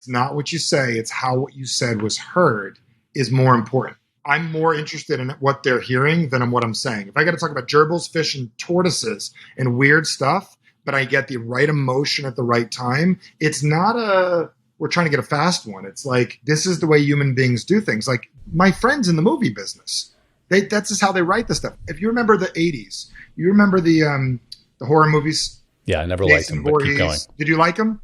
It's not what you say, it's how what you said was heard is more important. I'm more interested in what they're hearing than in what I'm saying. If I got to talk about gerbils, fish, and tortoises and weird stuff, but I get the right emotion at the right time, it's not we're trying to get a fast one. It's like, this is the way human beings do things. Like my friends in the movie business, that's just how they write the stuff. If you remember the 80s, you remember the horror movies? Yeah, I never liked them, but keep going. Did you like them?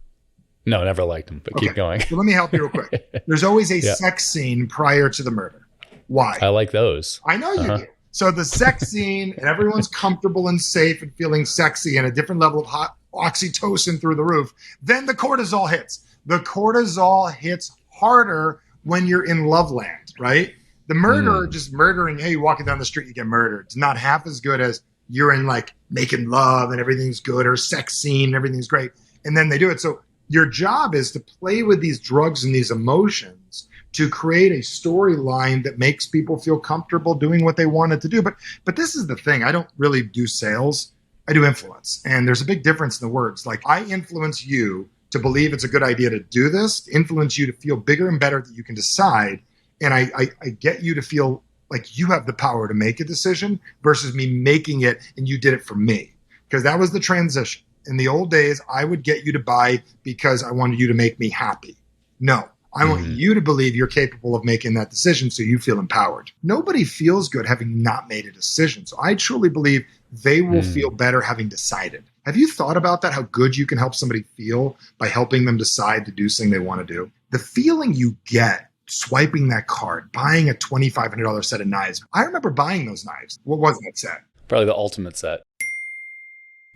No, never liked them, but keep going. So let me help you real quick. There's always a sex scene prior to the murder. Why? I like those. I know you do. So the sex scene, and everyone's comfortable and safe and feeling sexy and a different level of hot oxytocin through the roof. Then the cortisol hits. The cortisol hits harder when you're in love land, right? The murderer just murdering, hey, you're walking down the street, you get murdered. It's not half as good as you're in like making love and everything's good, or sex scene and everything's great. And then they do it. So your job is to play with these drugs and these emotions to create a storyline that makes people feel comfortable doing what they wanted to do. But this is the thing. I don't really do sales. I do influence. And there's a big difference in the words. Like, I influence you to believe it's a good idea to do this, to influence you to feel bigger and better that you can decide. And I get you to feel like you have the power to make a decision versus me making it and you did it for me. Because that was the transition. In the old days, I would get you to buy because I wanted you to make me happy. No, I want you to believe you're capable of making that decision so you feel empowered. Nobody feels good having not made a decision. So I truly believe they will feel better having decided. Have you thought about that? How good you can help somebody feel by helping them decide to do something they want to do? The feeling you get swiping that card, buying a $2,500 set of knives. I remember buying those knives. What was that set? Probably the ultimate set.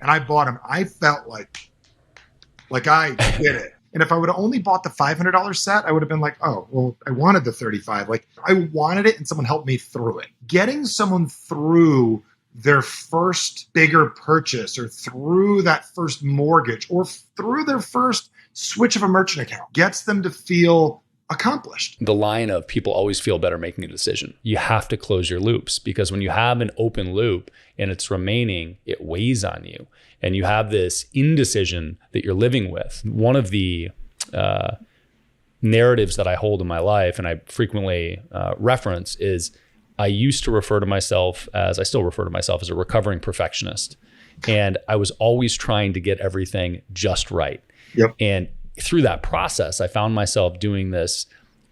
And I bought them. I felt like I did it. And if I would have only bought the $500 set, I would have been like, oh, well, I wanted the 35. Like, I wanted it and someone helped me through it. Getting someone through their first bigger purchase, or through that first mortgage, or through their first switch of a merchant account gets them to feel accomplished. The line of people always feel better making a decision. You have to close your loops, because when you have an open loop and it's remaining, it weighs on you. And you have this indecision that you're living with. One of the narratives that I hold in my life, and I frequently reference, is I used to refer to myself as, I still refer to myself as a recovering perfectionist. And I was always trying to get everything just right. Yep. And through that process, I found myself doing this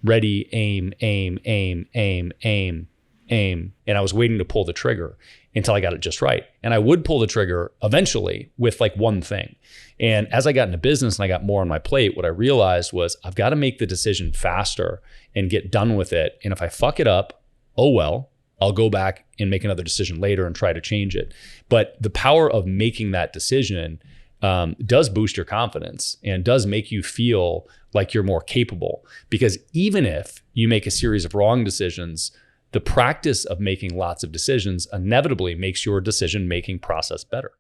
ready, aim, aim, aim, aim, aim, aim. And I was waiting to pull the trigger until I got it just right. And I would pull the trigger eventually with like one thing. And as I got into business and I got more on my plate, what I realized was I've got to make the decision faster and get done with it. And if I fuck it up, oh well, I'll go back and make another decision later and try to change it. But the power of making that decision does boost your confidence and does make you feel like you're more capable. Because even if you make a series of wrong decisions, the practice of making lots of decisions inevitably makes your decision-making process better.